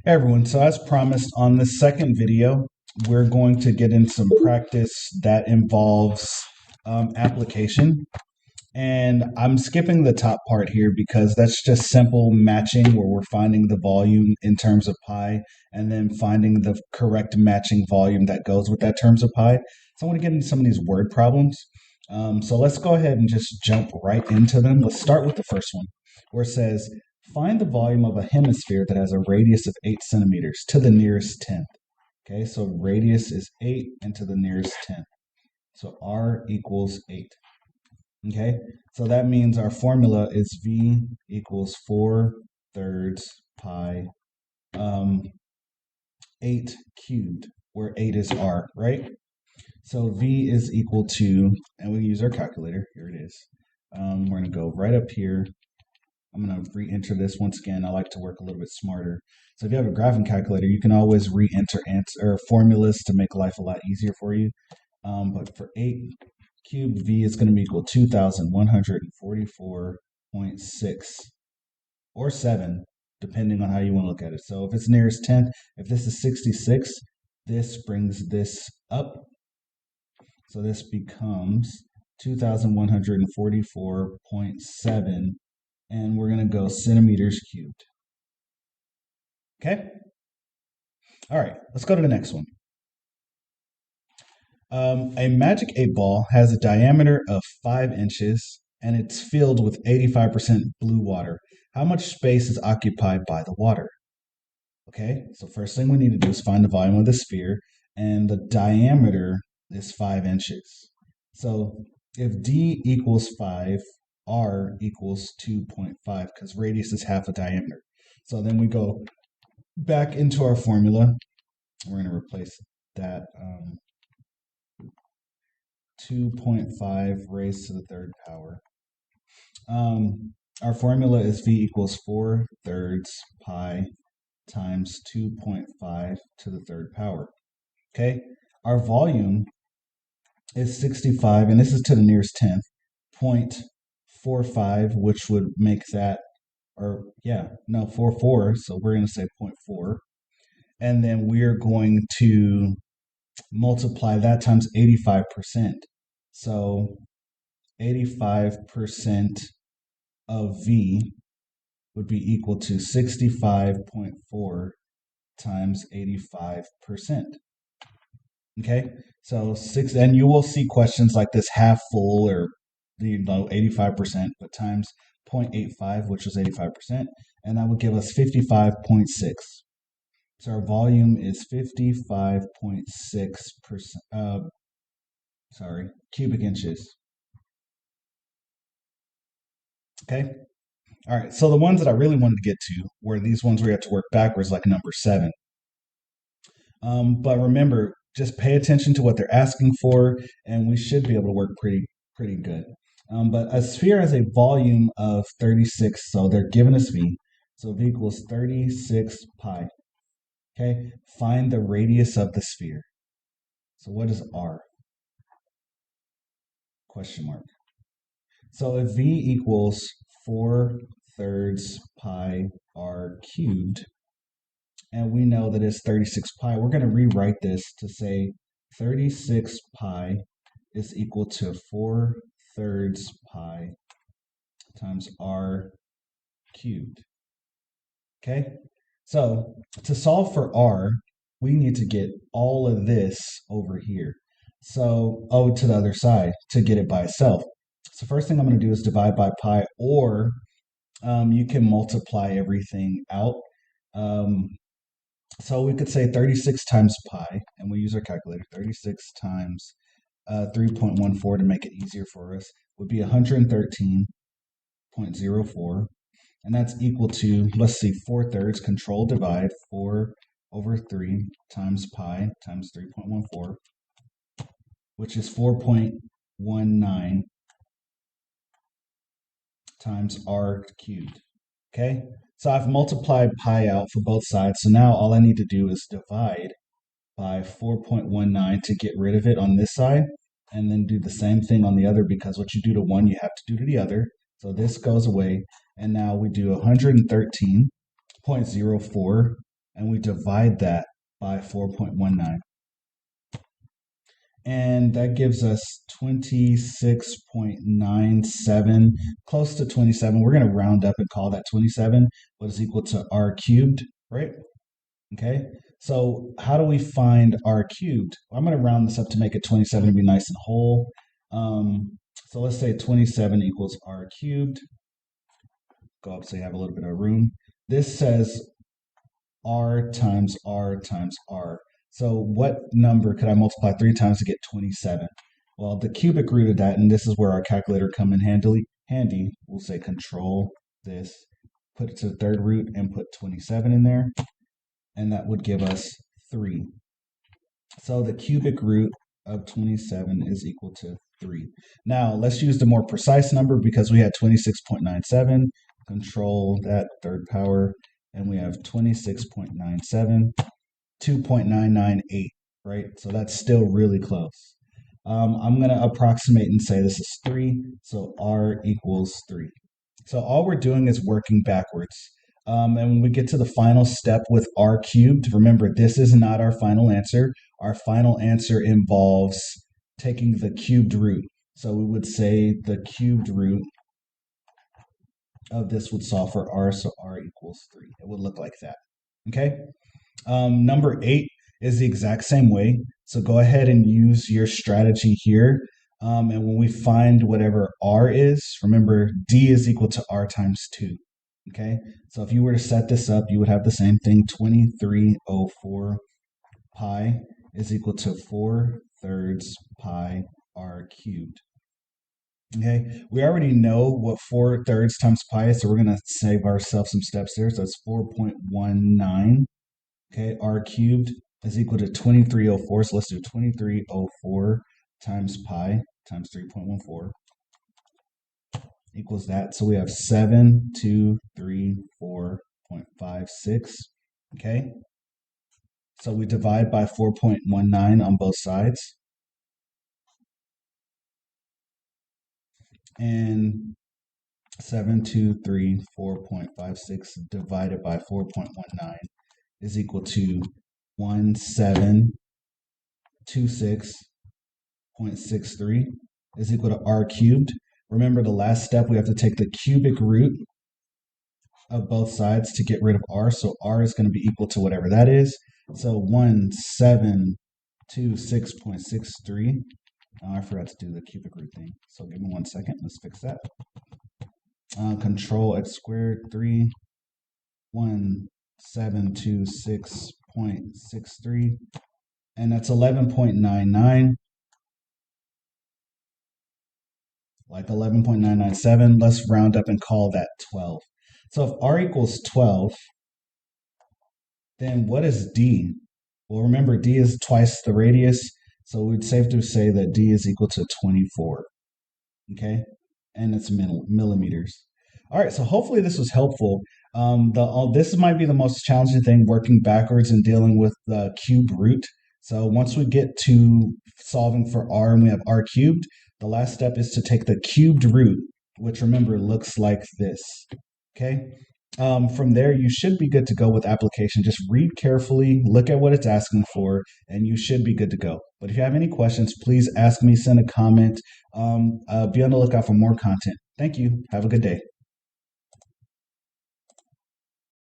Hey everyone, so as promised on this second video, we're going to get in some practice that involves application. And I'm skipping the top part here because that's just simple matching where we're finding the volume in terms of pi and then finding the correct matching volume that goes with that terms of pi. So I want to get into some of these word problems. So let's go ahead and just jump right into them. Let's start with the first one where it says, find the volume of a hemisphere that has a radius of 8 centimeters to the nearest tenth. Okay, so radius is 8 and to the nearest tenth. So r equals 8. Okay, so that means our formula is V equals 4 thirds pi 8 cubed, where 8 is R, right? So V is equal to, and we use our calculator, here it is. We're going to go right up here. I'm going to re-enter this once again. I like to work a little bit smarter. So if you have a graphing calculator, you can always re-enter formulas to make life a lot easier for you. But for 8 cubed, V is going to be equal to 2,144.6 or 7, depending on how you want to look at it. So if it's nearest 10th, if this is 66, this brings this up. So this becomes 2,144.7, and we're going to go centimeters cubed. Okay? All right, let's go to the next one. A Magic 8 ball has a diameter of 5 inches and it's filled with 85% blue water. How much space is occupied by the water? Okay, so first thing we need to do is find the volume of the sphere, and the diameter is 5 inches. So if d equals 5, r equals 2.5, because radius is half a diameter. So then we go back into our formula. We're going to replace that 2.5 raised to the third power. Our formula is V equals 4 thirds pi times 2.5 to the third power. Okay, our volume is 65, and this is to the nearest tenth, 0.45, which would make that, 44, so we're going to say 0.4. And then we're going to multiply that times 85%. So 85% of V would be equal to 65.4 times 85%. Okay, so and you will see questions like this half full or 85%, but times 0.85, which is 85%, and that would give us 55.6. So our volume is 55.6%, cubic inches. Okay. All right. So the ones that I really wanted to get to were these ones where you have to work backwards, like number 7. But remember, just pay attention to what they're asking for, and we should be able to work pretty good. But a sphere has a volume of 36, so they're giving us V. So V equals 36 pi. Okay, find the radius of the sphere. So what is R? Question mark. So if V equals 4 thirds pi r cubed, and we know that it's 36 pi, we're going to rewrite this to say 36 pi is equal to 4 thirds pi times r cubed. Okay, so to solve for r, we need to get all of this over here. So, to the other side to get it by itself. So first thing I'm going to do is divide by pi, or you can multiply everything out. So we could say 36 times pi, and we use our calculator. 36 times 3.14 to make it easier for us would be 113.04. And that's equal to, let's see, 4 thirds, control divide, 4 over 3 times pi times 3.14, which is 4.19 times r cubed. Okay, so I've multiplied pi out for both sides. So now all I need to do is divide by 4.19 to get rid of it on this side, and then do the same thing on the other, because what you do to one, you have to do to the other. So this goes away, and now we do 113.04 and we divide that by 4.19. And that gives us 26.97, close to 27. We're going to round up and call that 27, what is equal to r cubed, right? Okay, so how do we find r cubed? Well, I'm going to round this up to make it 27 to be nice and whole. So let's say 27 equals r cubed. Go up so you have a little bit of room. This says r times r times r. So what number could I multiply 3 times to get 27? Well, the cubic root of that, and this is where our calculator come in handy. We'll say control this, put it to the third root, and put 27 in there, and that would give us 3. So the cubic root of 27 is equal to 3. Now, let's use the more precise number because we had 26.97. Control that third power, and we have 26.97, 2.998, right? So that's still really close. I'm going to approximate and say this is 3, so r equals 3. So all we're doing is working backwards. And when we get to the final step with r cubed, remember, this is not our final answer. Our final answer involves taking the cubed root. So we would say the cubed root of this would solve for r, so r equals 3. It would look like that. Okay? Number 8 is the exact same way. So go ahead and use your strategy here. And when we find whatever r is, remember d is equal to r times 2. Okay, so if you were to set this up, you would have the same thing. 2304 pi is equal to 4/3 pi r cubed. Okay, we already know what 4/3 times pi is, so we're going to save ourselves some steps there. So it's 4.19. Okay, r cubed is equal to 2304. So let's do 2304 times pi times 3.14 equals that. So we have 7234.56. Okay, so we divide by 4.19 on both sides, and 7234.56 divided by 4.19 is equal to 1726.63 is equal to r cubed. Remember, the last step, we have to take the cubic root of both sides to get rid of r. So r is going to be equal to whatever that is. So 1726.63. Oh, I forgot to do the cubic root thing. So give me 1 second. Let's fix that. Control x squared 3. 1726.63. And that's 11.99. Like 11.997. Let's round up and call that 12. So if r equals 12, then what is d? Well, remember, d is twice the radius, so it's safe to say that d is equal to 24. Okay, and it's millimeters. All right, so hopefully this was helpful. This might be the most challenging thing, working backwards and dealing with the cube root. So once we get to solving for r and we have r cubed, the last step is to take the cubed root, which remember looks like this. Okay. From there, you should be good to go with application. Just read carefully, look at what it's asking for, and you should be good to go. But if you have any questions, please ask me, send a comment. Be on the lookout for more content. Thank you. Have a good day.